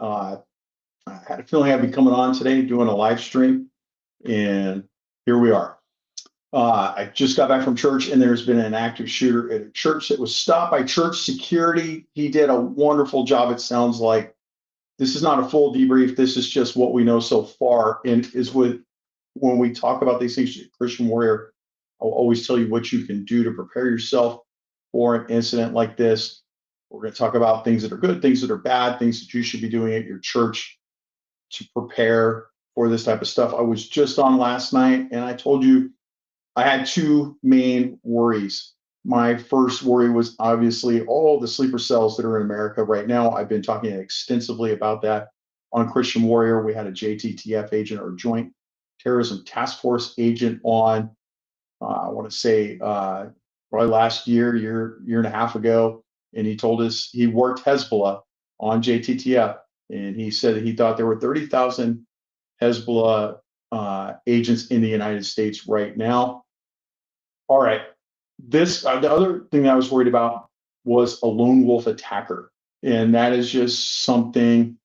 I had a feeling I'd be coming on today doing a live stream, and here we are. I just got back from church, and there's been an active shooter at a church that was stopped by church security. He did a wonderful job, it sounds like. This is not a full debrief. This is just what we know so far. And is with when we talk about these things, Christian Warrior, I'll always tell you what you can do to prepare yourself for an incident like this. We're going to talk about things that are good, things that are bad, things that you should be doing at your church to prepare for this type of stuff. I was just on last night, and I told you I had two main worries. My first worry was obviously all the sleeper cells that are in America right now. I've been talking extensively about that on Christian Warrior. We had a JTTF agent or Joint Terrorism Task Force agent on, I want to say probably last year and a half ago. And he told us he worked Hezbollah on JTTF. And he said that he thought there were 30,000 Hezbollah agents in the United States right now. All right. This the other thing that I was worried about was a lone wolf attacker, and that is just something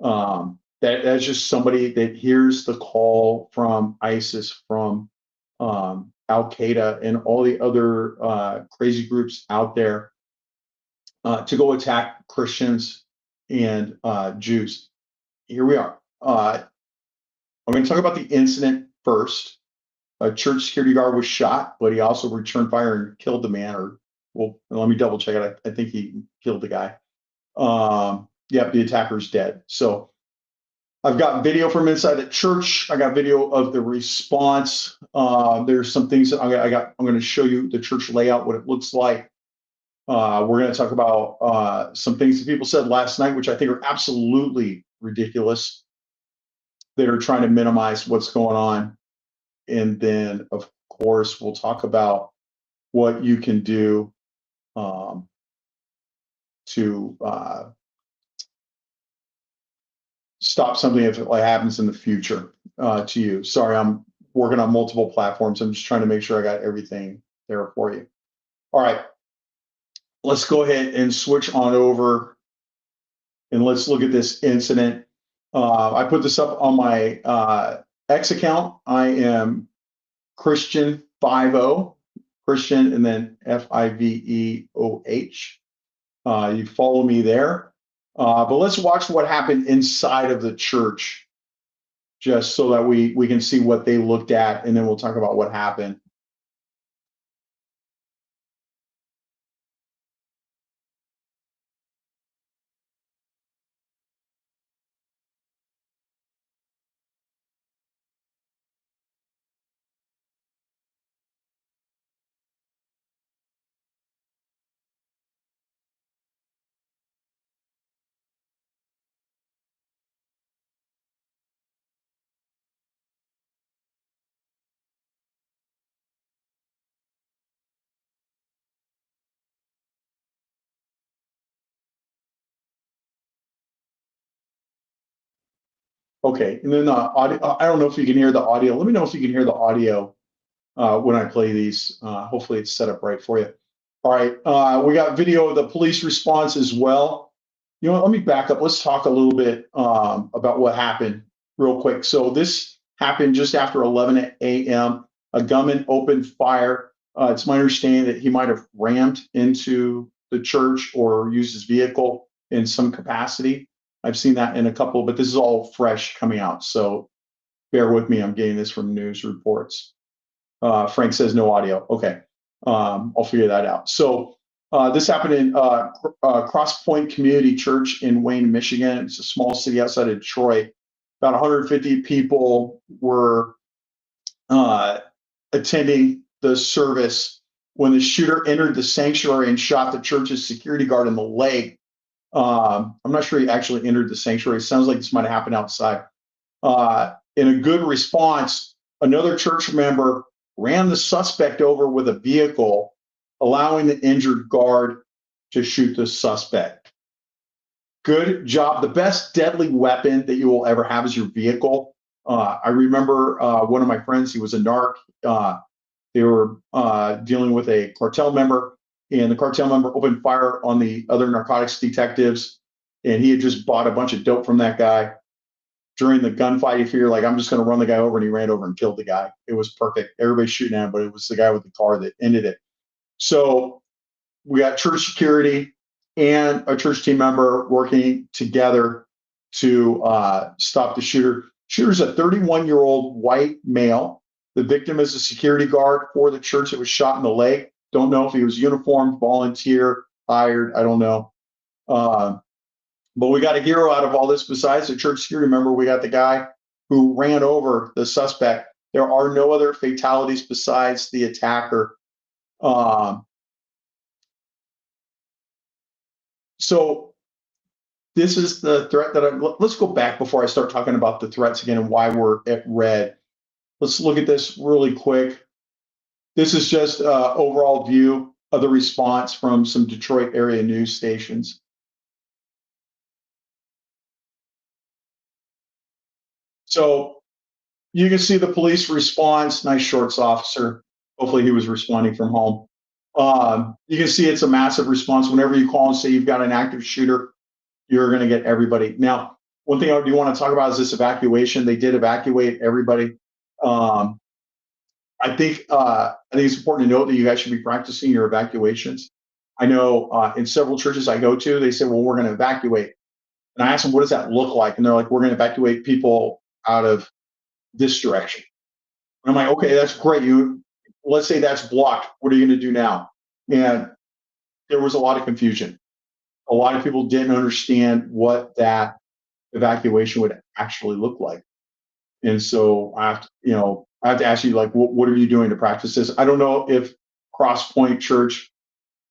that's just somebody that hears the call from ISIS, from Al Qaeda, and all the other crazy groups out there to go attack Christians and Jews. Here we are. I'm going to talk about the incident first. A church security guard was shot, but he also returned fire and killed the man. Or, well, let me double check it. I think he killed the guy. Yeah, the attacker's dead. So I've got video from inside the church. I got video of the response. There's some things that I'm going to show you the church layout, what it looks like. We're going to talk about some things that people said last night, which I think are absolutely ridiculous, that are trying to minimize what's going on. And then, of course, we'll talk about what you can do to stop something if it happens in the future to you. Sorry, I'm working on multiple platforms. I'm just trying to make sure I got everything there for you. All right, let's go ahead and switch on over, and let's look at this incident. I put this up on my X account. I am Christian 50, Christian, and then FIVEOH. You follow me there. But let's watch what happened inside of the church, just so that we can see what they looked at, and then we'll talk about what happened. Okay, and then the audio, I don't know if you can hear the audio. Let me know if you can hear the audio when I play these. Hopefully it's set up right for you. All right, we got video of the police response as well. You know what, let me back up. Let's talk a little bit about what happened real quick. So this happened just after 11 a.m. A gunman opened fire. It's my understanding that he might have rammed into the church or used his vehicle in some capacity. I've seen that in a couple, but this is all fresh coming out. So bear with me. I'm getting this from news reports. Frank says no audio. Okay. I'll figure that out. So this happened in Cross Point Community Church in Wayne, Michigan. It's a small city outside of Detroit. About 150 people were attending the service when the shooter entered the sanctuary and shot the church's security guard in the leg. I'm not sure he actually entered the sanctuary. It sounds like this might have happened outside. In a good response, another church member ran the suspect over with a vehicle, allowing the injured guard to shoot the suspect. Good job. The best deadly weapon that you will ever have is your vehicle. I remember one of my friends, he was a narc. They were dealing with a cartel member, and the cartel member opened fire on the other narcotics detectives. and he had just bought a bunch of dope from that guy. During the gunfight, he figured like I'm just going to run the guy over, and he ran over and killed the guy. It was perfect. Everybody's shooting at him, but it was the guy with the car that ended it. So we got church security and a church team member working together to stop the shooter. Shooter's a 31-year-old white male. The victim is a security guard for the church that was shot in the leg. Don't know if he was uniformed, volunteer, hired. I don't know. Uh, but we got a hero out of all this. Besides the church security member, we got the guy who ran over the suspect. There are no other fatalities besides the attacker. Um, so this is the threat that let's go back before I start talking about the threats again and why we're at red. Let's look at this really quick. This is just an overall view of the response from some Detroit area news stations. So you can see the police response. Nice shorts, officer. Hopefully he was responding from home. You can see it's a massive response. Whenever you call and say you've got an active shooter, you're going to get everybody. Now, one thing I do want to talk about is this evacuation. They did evacuate everybody. Um, I think it's important to note that you guys should be practicing your evacuations. I know in several churches I go to, they say, "Well, we're going to evacuate," and I ask them, "What does that look like?" And they're like, "We're going to evacuate people out of this direction." And I'm like, "Okay, that's great. You let's say that's blocked. What are you going to do now?" And there was a lot of confusion. A lot of people didn't understand what that evacuation would actually look like. And so I have to ask you, like, what are you doing to practice this? I don't know if Cross Point Church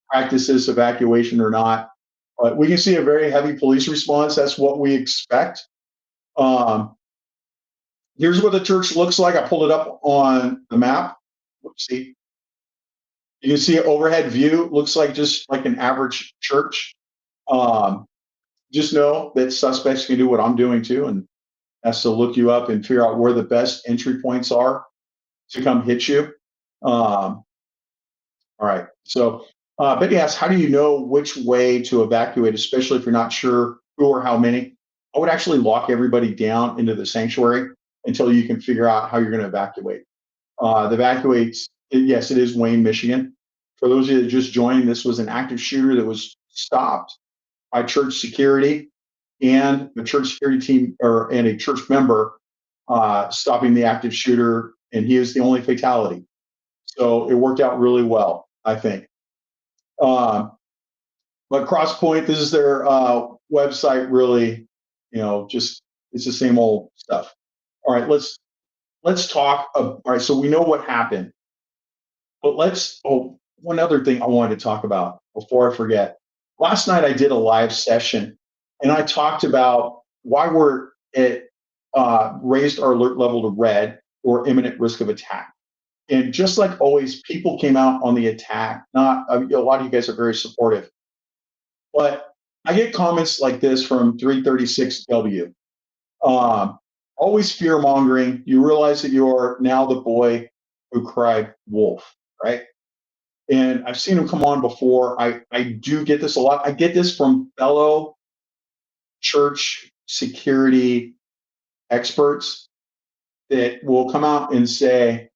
practices evacuation or not, but we can see a very heavy police response. That's what we expect. Um, Here's what the church looks like. I pulled it up on the map. See, you can see an overhead view. Looks like just like an average church. Um, just know that suspects can do what I'm doing too, and that's to look you up and figure out where the best entry points are to come hit you. Um, all right. So Betty asks, how do you know which way to evacuate, especially if you're not sure who or how many? I would actually lock everybody down into the sanctuary until you can figure out how you're going to evacuate. The evacuates, yes, it is Wayne, Michigan. For those of you that just joined, this was an active shooter that was stopped by church security and the church security team and a church member stopping the active shooter, and he is the only fatality. So it worked out really well, I think. Um, but Crosspoint, this is their website. Really, just it's the same old stuff. All right, let's talk. All right, so we know what happened, but let's. Oh, one other thing I wanted to talk about before I forget. Last night I did a live session, and I talked about why we're at raised our alert level to red or imminent risk of attack. And just like always, people came out on the attack. Not a lot of you guys are very supportive, but I get comments like this from 336W. Um, Always fear mongering. You realize that you are now the boy who cried wolf, right? And I've seen them come on before. I do get this a lot. I get this from fellow church security experts that will come out and say,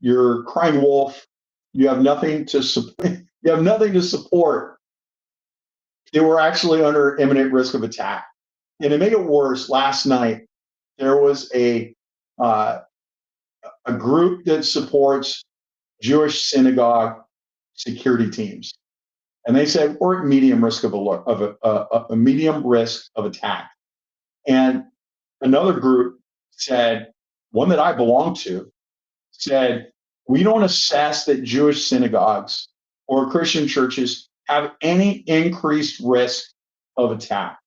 "You're crying wolf. You have nothing to support. You have nothing to support." They were actually under imminent risk of attack. And to make it worse, last night there was uh, a group that supports Jewish synagogue security teams, and they said we're at medium risk of a medium risk of attack. And another group said, one that I belong to, said, we don't assess that Jewish synagogues or Christian churches have any increased risk of attack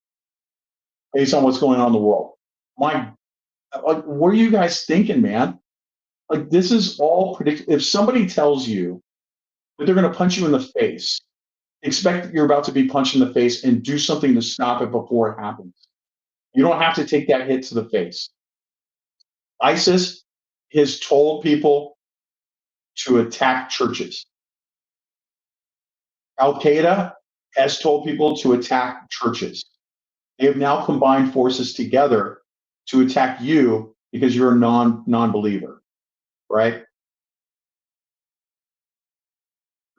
based on what's going on in the world. Like, what are you guys thinking, man? Like, this is all predictable. If somebody tells you that they're going to punch you in the face, expect that you're about to be punched in the face and do something to stop it before it happens. You don't have to take that hit to the face. ISIS has told people to attack churches. Al Qaeda has told people to attack churches. They have now combined forces together to attack you because you're a non-believer, right?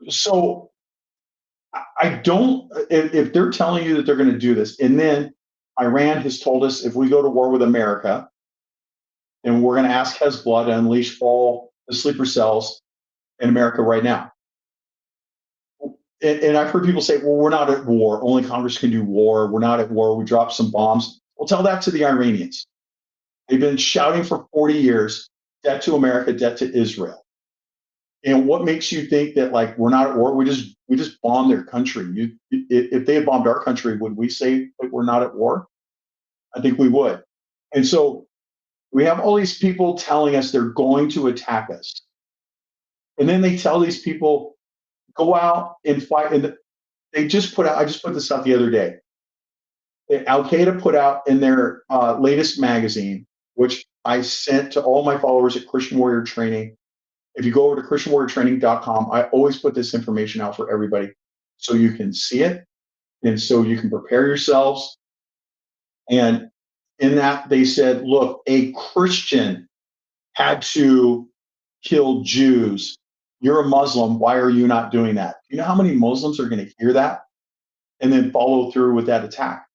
So I don't. If they're telling you that they're going to do this, and then Iran has told us if we go to war with America, and we're going to ask Hezbollah to unleash all the sleeper cells in America right now. And I've heard people say, well, we're not at war. Only Congress can do war. We're not at war. We dropped some bombs. Well, tell that to the Iranians. They've been shouting for 40 years, debt to America, debt to Israel. And what makes you think that like we're not at war? We just bombed their country. If they had bombed our country, would we say that we're not at war? I think we would. And so we have all these people telling us they're going to attack us. And then they tell these people, go out and fight. And they just put out, I just put this out the other day. Al Qaeda put out in their latest magazine, which I sent to all my followers at Christian Warrior Training. If you go over to ChristianWarriorTraining.com, I always put this information out for everybody so you can see it and so you can prepare yourselves. And in that, they said, look, a Christian had to kill Jews. You're a Muslim. Why are you not doing that? You know how many Muslims are going to hear that and then follow through with that attack?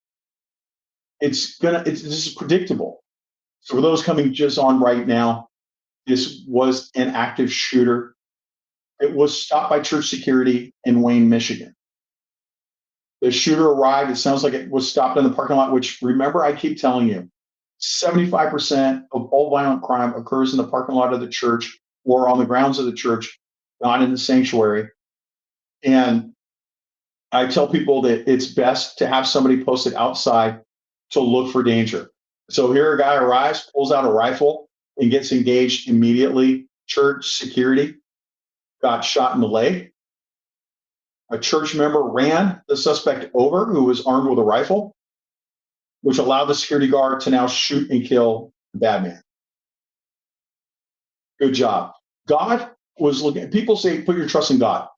This is predictable. So for those coming just on right now, this was an active shooter. It was stopped by church security in Wayne, Michigan. The shooter arrived. It sounds like it was stopped in the parking lot, which remember, I keep telling you, 75% of all violent crime occurs in the parking lot of the church or on the grounds of the church, not in the sanctuary. And I tell people that it's best to have somebody posted outside to look for danger. So here a guy arrives, pulls out a rifle, and gets engaged immediately. Church security got shot in the leg. A church member ran the suspect over who was armed with a rifle, which allowed the security guard to now shoot and kill the bad man. Good job. God was looking, people say, put your trust in God.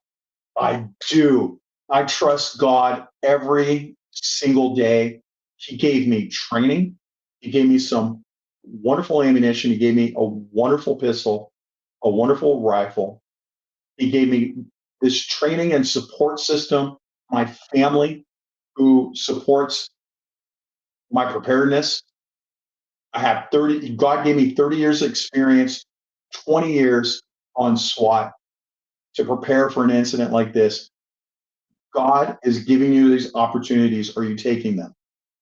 I do. I trust God every single day. He gave me training. He gave me some wonderful ammunition. He gave me a wonderful pistol, a wonderful rifle. He gave me this training and support system, my family who supports my preparedness. I have 30, God gave me 30 years of experience, 20 years on SWAT to prepare for an incident like this. God is giving you these opportunities. Are you taking them?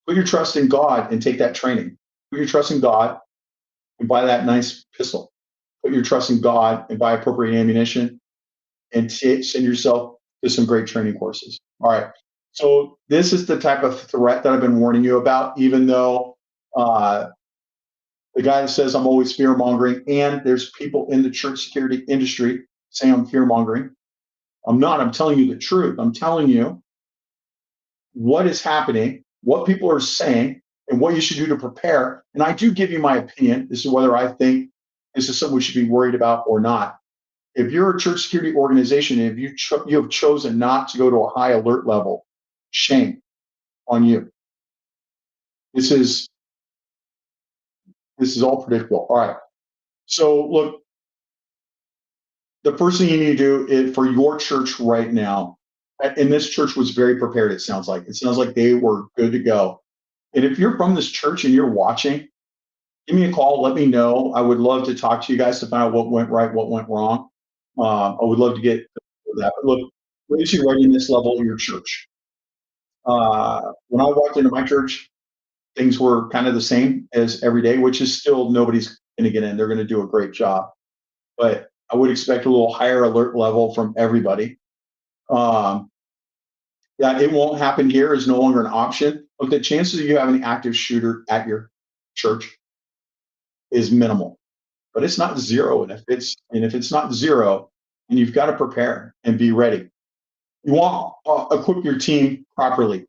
Put your trust in God and take that training. Put your trust in God and buy that nice pistol. Put your trust in God and buy appropriate ammunition and send yourself to some great training courses. All right. So this is the type of threat that I've been warning you about, even though the guy that says I'm always fear mongering, and there's people in the church security industry saying I'm fear mongering. I'm not. I'm telling you the truth. I'm telling you what is happening, what people are saying, and what you should do to prepare. And I do give you my opinion as to whether I think this is something we should be worried about or not. If you're a church security organization and if you have chosen not to go to a high alert level, shame on you. This is all predictable. All right. So look, the first thing you need to do is for your church right now, and this church was very prepared, it sounds like. It sounds like they were good to go. And if you're from this church and you're watching, give me a call. Let me know. I would love to talk to you guys to find out what went right, what went wrong. I would love to get that. But look, raise your readiness level in your church. When I walked into my church, things were kind of the same as every day, which is still nobody's going to get in. They're going to do a great job. But I would expect a little higher alert level from everybody. Um, that it won't happen here is no longer an option. Look, the chances of you having an active shooter at your church is minimal, but it's not zero. And if it's not zero, then you've got to prepare and be ready. You want to equip your team properly.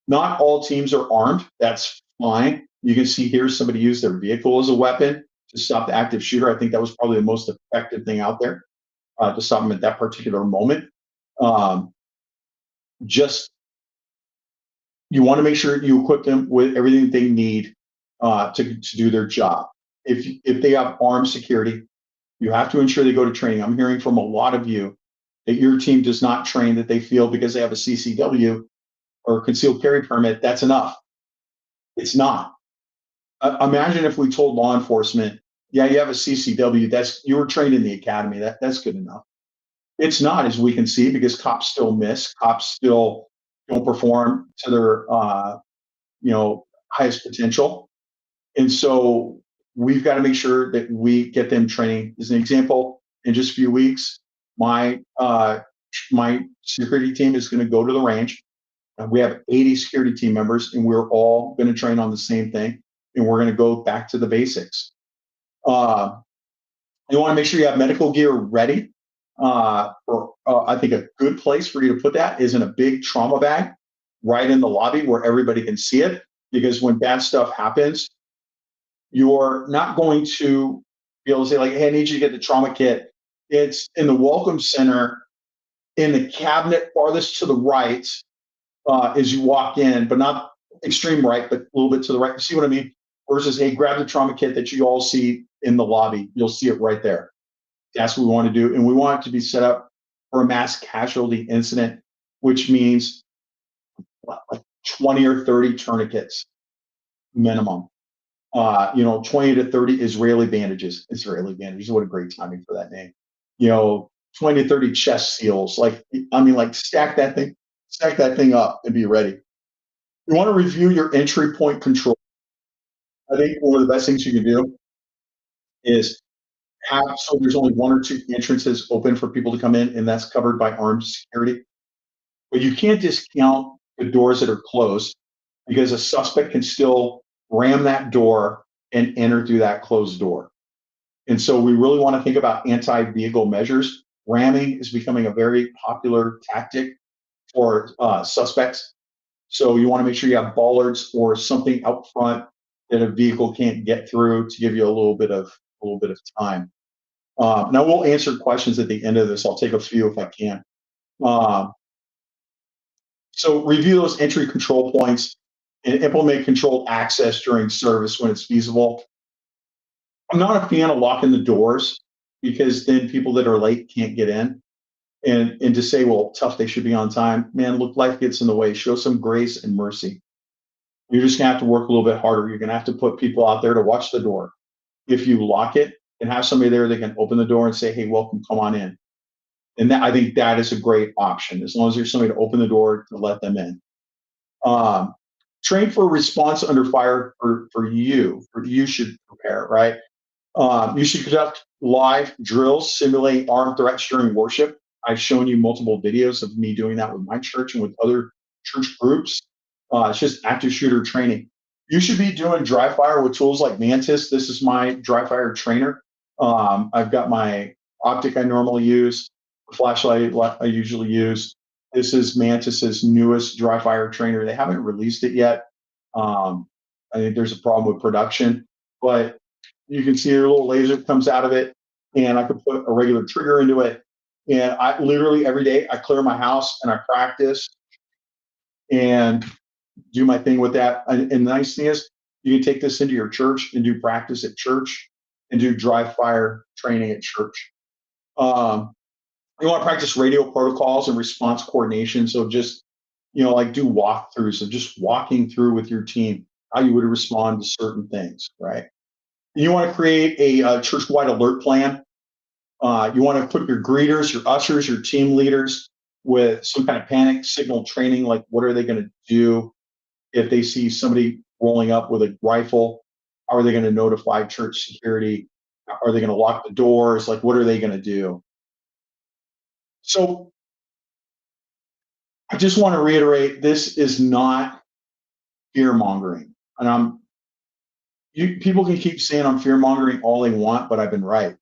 Not all teams are armed. That's fine. You can see here somebody used their vehicle as a weapon to stop the active shooter. I think that was probably the most effective thing out there to stop them at that particular moment. Um, just You want to make sure you equip them with everything they need to do their job. If they have armed security, you have to ensure they go to training. I'm hearing from a lot of you that your team does not train, that they feel because they have a CCW or concealed carry permit, that's enough. It's not. Imagine if we told law enforcement, yeah, you have a CCW, that's you were trained in the academy, that's good enough. It's not, as we can see, because cops still miss, cops still don't perform to their highest potential. And so we've got to make sure that we get them training. As an example, in just a few weeks, my security team is going to go to the range. We have 80 security team members, and we're all going to train on the same thing. And we're going to go back to the basics. Uh, you want to make sure you have medical gear ready. I think a good place for you to put that is in a big trauma bag right in the lobby where everybody can see it. Because when bad stuff happens, you're not going to be able to say, like, hey, I need you to get the trauma kit. It's in the welcome center in the cabinet farthest to the right as you walk in, but not extreme right, but a little bit to the right. You see what I mean? Versus, hey, grab the trauma kit that you all see in the lobby. You'll see it right there. That's what we want to do. And we want it to be set up for a mass casualty incident, which means like 20 or 30 tourniquets minimum. 20 to 30 Israeli bandages. Israeli bandages. What a great timing for that name. 20 to 30 chest seals. Like stack that thing up and be ready. You want to review your entry point control. I think one of the best things you can do is have so there's only one or two entrances open for people to come in, and that's covered by armed security. But you can't discount the doors that are closed because a suspect can still ram that door and enter through that closed door. And so we really want to think about anti-vehicle measures. Ramming is becoming a very popular tactic for suspects. So you want to make sure you have bollards or something out front that a vehicle can't get through to give you a little bit of time. Now we'll answer questions at the end of this. I'll take a few if I can. Um, so review those entry control points and implement controlled access during service when it's feasible. I'm not a fan of locking the doors because then people that are late can't get in. And to say, well, tough, they should be on time. Man, look, life gets in the way. Show some grace and mercy. You're just gonna have to work a little bit harder. You're gonna have to put people out there to watch the door. If you lock it and have somebody there that can open the door and say, hey, welcome, come on in. And I think that is a great option as long as there's somebody to open the door to let them in. Um, Train for response under fire for you should prepare, right? You should conduct live drills, simulate armed threats during worship. I've shown you multiple videos of me doing that with my church and with other church groups. It's just active shooter training. You should be doing dry fire with tools like Mantis. This is my dry fire trainer. I've got my optic I normally use, the flashlight I usually use. This is Mantis's newest dry fire trainer. They haven't released it yet. I think there's a problem with production, but you can see a little laser comes out of it, and I could put a regular trigger into it. And I literally every day I clear my house and I practice and do my thing with that. And the nice thing is, you can take this into your church and do practice at church and do dry fire training at church. Um, you want to practice radio protocols and response coordination. So just, like do walkthroughs of just walking through with your team how you would respond to certain things, right? You want to create a church-wide alert plan. You want to put your greeters, your ushers, your team leaders with some kind of panic signal training, like what are they going to do if they see somebody rolling up with a rifle? How are they going to notify church security? Are they going to lock the doors? Like, what are they going to do? So I just want to reiterate, this is not fear mongering. And people can keep saying I'm fear mongering all they want, but I've been right.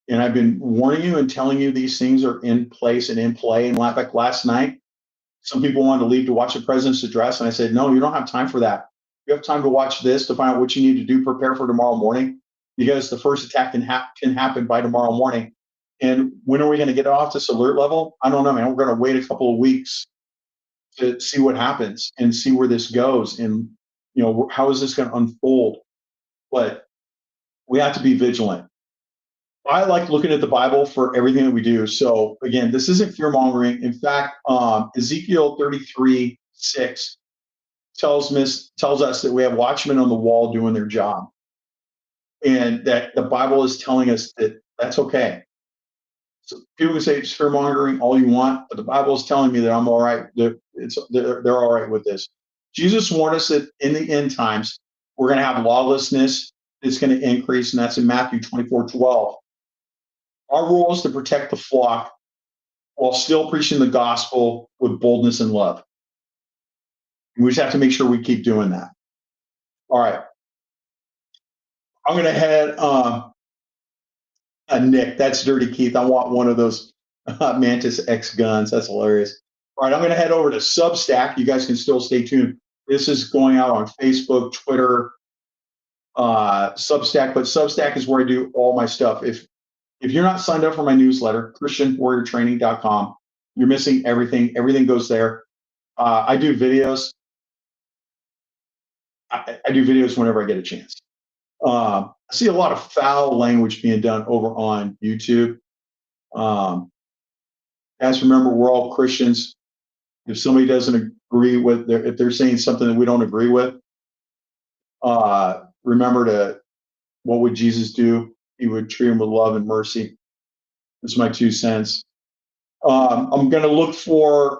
And I've been warning you and telling you these things are in place and in play. And like last night, some people wanted to leave to watch the president's address. And I said, no, you don't have time for that. You have time to watch this to find out what you need to do, prepare for tomorrow morning, because the first attack can happen by tomorrow morning. And when are we going to get off this alert level? I don't know, man. We're going to wait a couple of weeks to see what happens and see where this goes, and how is this going to unfold. But we have to be vigilant. I like looking at the Bible for everything that we do. So again, this isn't fear mongering. In fact, Ezekiel 33:6 tells us that we have watchmen on the wall doing their job, and that the Bible is telling us that that's okay. So people can say it's fear mongering all you want, but the Bible is telling me that I'm all right. They're all right with this. Jesus warned us that in the end times we're going to have lawlessness that's going to increase, and that's in Matthew 24:12. Our role is to protect the flock while still preaching the gospel with boldness and love. We just have to make sure we keep doing that. All right. I'm going to head Nick. That's Dirty Keith. I want one of those Mantis X guns. That's hilarious. All right. I'm going to head over to Substack. You guys can still stay tuned. This is going out on Facebook, Twitter, Substack, but Substack is where I do all my stuff. If you're not signed up for my newsletter, christianwarriortraining.com, you're missing everything. Everything goes there. I do videos. I do videos whenever I get a chance. I see a lot of foul language being done over on YouTube. As remember, we're all Christians. If somebody doesn't agree with, if they're saying something that we don't agree with, remember what would Jesus do? He would treat them with love and mercy. That's my 2 cents. I'm going to look for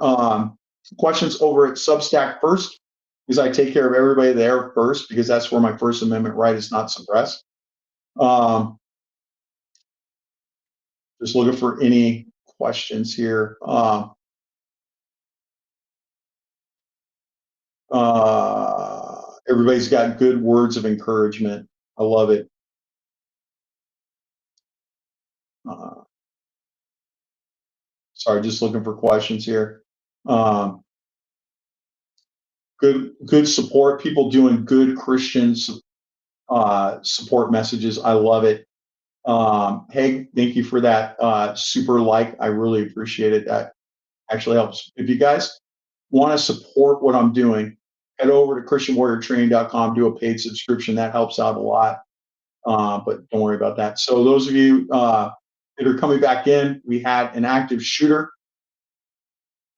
questions over at Substack first, because I take care of everybody there first, because that's where my First Amendment right is not suppressed. Just looking for any questions here. Everybody's got good words of encouragement. I love it. Sorry, just looking for questions here. Good support. People doing good Christians support messages. I love it. Hey, thank you for that super like. I really appreciate it. That actually helps. If you guys want to support what I'm doing, head over to christianwarriortraining.com, do a paid subscription. That helps out a lot. But don't worry about that. So those of you that are coming back in, we had an active shooter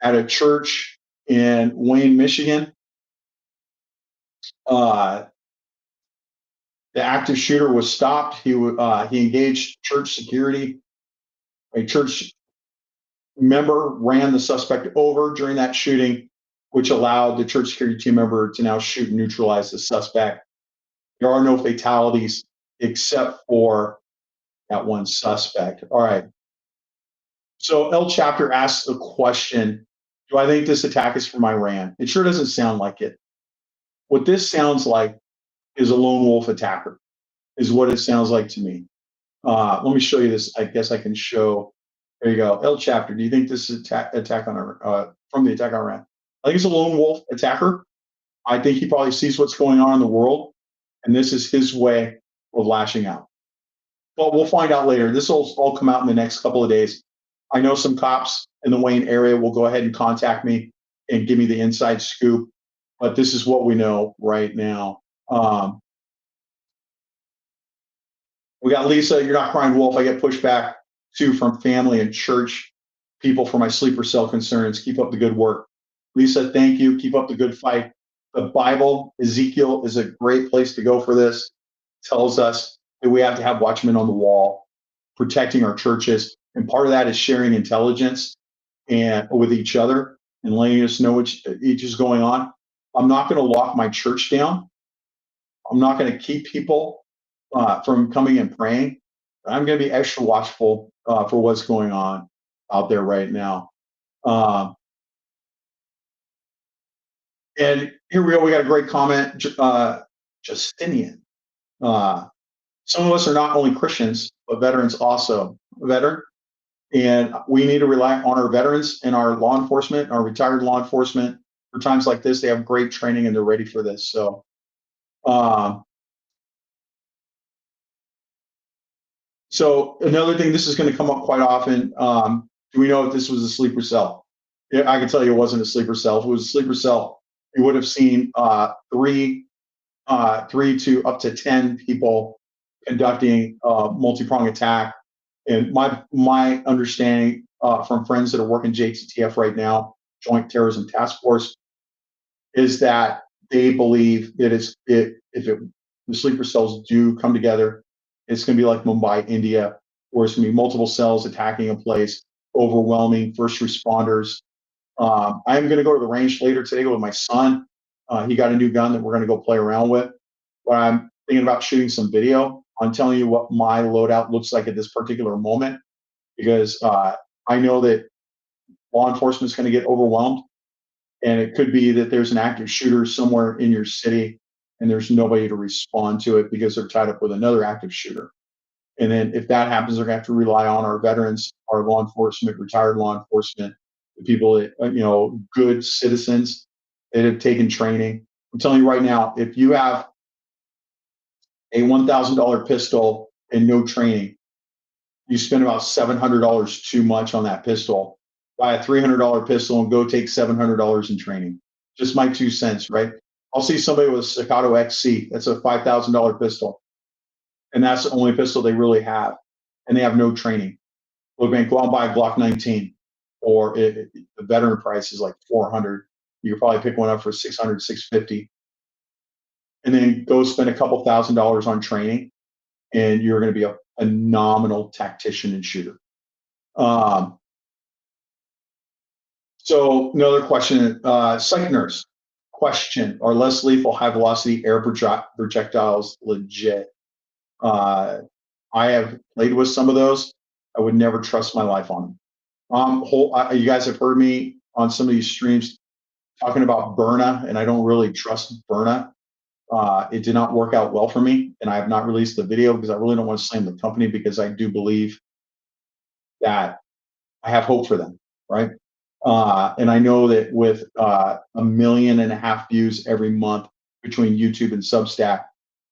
at a church in Wayne, Michigan. The active shooter was stopped. He engaged church security. A church member ran the suspect over during that shooting, which allowed the church security team member to now shoot and neutralize the suspect. There are no fatalities except for that one suspect. All right. So L chapter asks the question, do I think this attack is from Iran? It sure doesn't sound like it. What this sounds like is a lone wolf attacker, is what it sounds like to me. Let me show you this. I guess I can show. There you go. L chapter. Do you think this is attack on from the attack on Iran? I think it's a lone wolf attacker. I think he probably sees what's going on in the world, and this is his way of lashing out. But we'll find out later. This will all come out in the next couple of days. I know some cops in the Wayne area will go ahead and contact me and give me the inside scoop, but this is what we know right now. We got Lisa, you're not crying wolf. I get pushback too from family and church people for my sleeper cell concerns. Keep up the good work. Lisa, thank you. Keep up the good fight. The Bible, Ezekiel, is a great place to go for this. It tells us that we have to have watchmen on the wall protecting our churches. And part of that is sharing intelligence and with each other and letting us know what each is going on. I'm not going to lock my church down. I'm not going to keep people from coming and praying. I'm going to be extra watchful for what's going on out there right now. And here we go. We got a great comment. Justinian. Some of us are not only Christians, but veterans also. Veteran. And we need to rely on our veterans and our law enforcement, our retired law enforcement. For times like this, they have great training and they're ready for this. So, so another thing, this is going to come up quite often. Do we know if this was a sleeper cell? Yeah, I can tell you it wasn't a sleeper cell. If it was a sleeper cell, you would have seen three to up to 10 people conducting a multi-pronged attack. And my understanding from friends that are working JTTF right now, Joint Terrorism Task Force, is that they believe that the sleeper cells do come together, it's going to be like Mumbai, India, where it's going to be multiple cells attacking a place, overwhelming first responders. I'm going to go to the range later today with my son. He got a new gun that we're going to go play around with. But I'm thinking about shooting some video on telling you what my loadout looks like at this particular moment, because I know that law enforcement is going to get overwhelmed, and it could be that there's an active shooter somewhere in your city, and there's nobody to respond to it because they're tied up with another active shooter. And then if that happens, they're going to have to rely on our veterans, our law enforcement, retired law enforcement, the people that, good citizens that have taken training. I'm telling you right now, if you have a $1,000 pistol and no training, you spend about $700 too much on that pistol. Buy a $300 pistol and go take $700 in training. Just my 2 cents, right? I'll see somebody with a Staccato XC. That's a $5,000 pistol, and that's the only pistol they really have, and they have no training. Look, man, go out and buy a Glock 19, or the veteran price is like 400. You could probably pick one up for 600, 650, and then go spend a couple $1,000s on training, and you're going to be a phenomenal tactician and shooter. Um, so another question, psych nurse question: are less lethal high velocity air projectiles legit? Uh, I have played with some of those. I would never trust my life on them. You guys have heard me on some of these streams talking about Berna, and I don't really trust Berna. It did not work out well for me, and I have not released the video because I really don't want to slam the company, because I do believe that I have hope for them, right? And I know that with 1.5 million views every month between YouTube and Substack,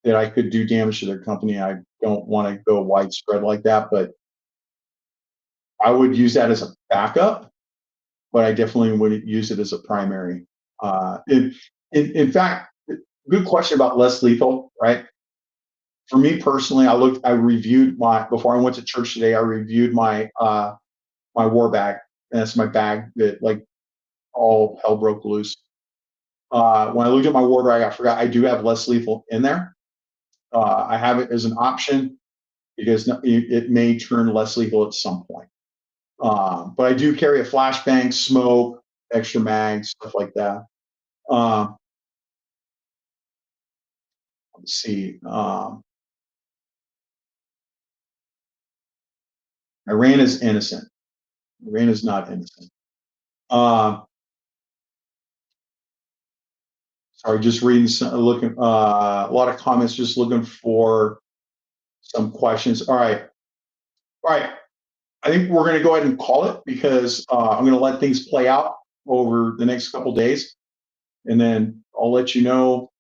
that I could do damage to their company. I don't want to go widespread like that, but I would use that as a backup, but I definitely wouldn't use it as a primary. In fact, good question about less lethal, right? For me personally, I reviewed before I went to church today, I reviewed my war bag. And that's my bag that, like, all hell broke loose. When I looked at my war bag, I forgot I do have less lethal in there. I have it as an option because it may turn less lethal at some point. But I do carry a flashbang, smoke, extra mags, stuff like that. Uh, let's see. Iran is innocent. Iran is not innocent. Uh, Sorry, just reading, looking, a lot of comments, just looking for some questions. All right. All right. I think we're going to go ahead and call it, because I'm going to let things play out over the next couple days, and then I'll let you know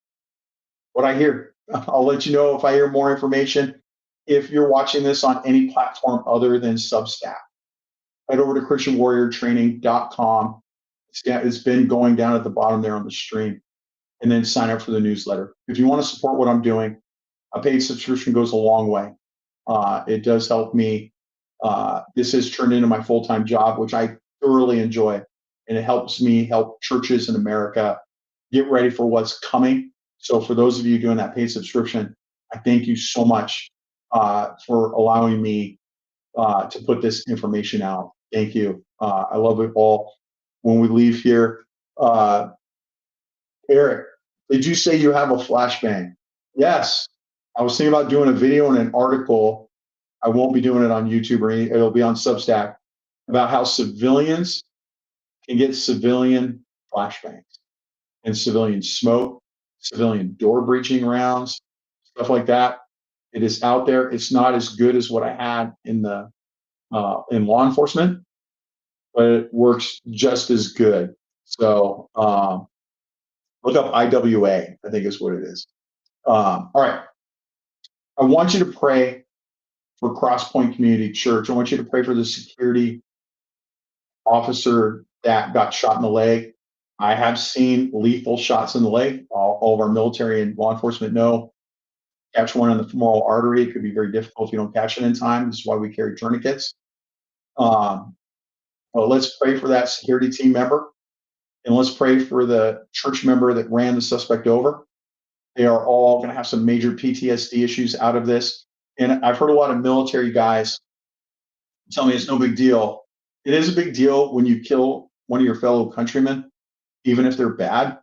what I hear. I'll let you know if I hear more information. If you're watching this on any platform other than Substack, head over to ChristianWarriorTraining.com. It's been going down at the bottom there on the stream, and then sign up for the newsletter. If you want to support what I'm doing, a paid subscription goes a long way. It does help me. This has turned into my full-time job, which I thoroughly enjoy, and it helps me help churches in America get ready for what's coming. So for those of you doing that paid subscription, I thank you so much for allowing me to put this information out. Thank you. I love it all. When we leave here, Eric, did you say you have a flashbang? Yes. I was thinking about doing a video and an article. I won't be doing it on YouTube or anything. It'll be on Substack, about how civilians can get civilian flashbangs and civilian smoke, civilian door breaching rounds, stuff like that. It is out there. It's not as good as what I had in law enforcement, but it works just as good. So look up IWA, I think is what it is. All right. I want you to pray for Cross Point Community Church. I want you to pray for the security officer that got shot in the leg. I have seen lethal shots in the leg. All of our military and law enforcement know catch one in the femoral artery. It could be very difficult if you don't catch it in time. This is why we carry tourniquets. Um, but let's pray for that security team member, and let's pray for the church member that ran the suspect over. They are all going to have some major PTSD issues out of this. And I've heard a lot of military guys tell me it's no big deal. It is a big deal when you kill one of your fellow countrymen, even if they're bad,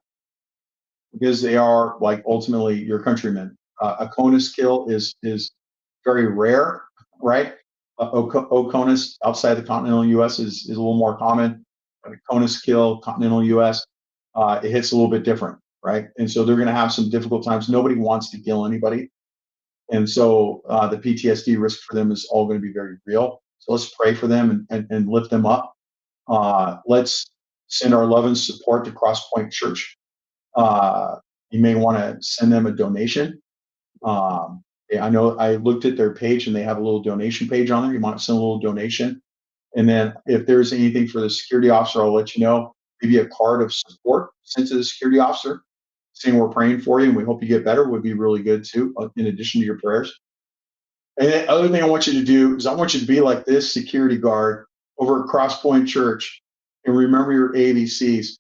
because they are like ultimately your countrymen. A CONUS kill is very rare, right? OCONUS outside the continental U.S. is a little more common. But a CONUS kill, continental U.S., it hits a little bit different, right? And so they're going to have some difficult times. Nobody wants to kill anybody, and so the PTSD risk for them is all going to be very real. So let's pray for them and lift them up. Let's send our love and support to Crosspoint Church. Uh, you may want to send them a donation. I know I looked at their page and they have a little donation page on there. You want to send a little donation. And then if there's anything for the security officer, I'll let you know. Maybe a card of support sent to the security officer saying we're praying for you and we hope you get better would be really good too, in addition to your prayers. And the other thing I want you to do is I want you to be like this security guard over at Crosspoint Church and remember your ABCs.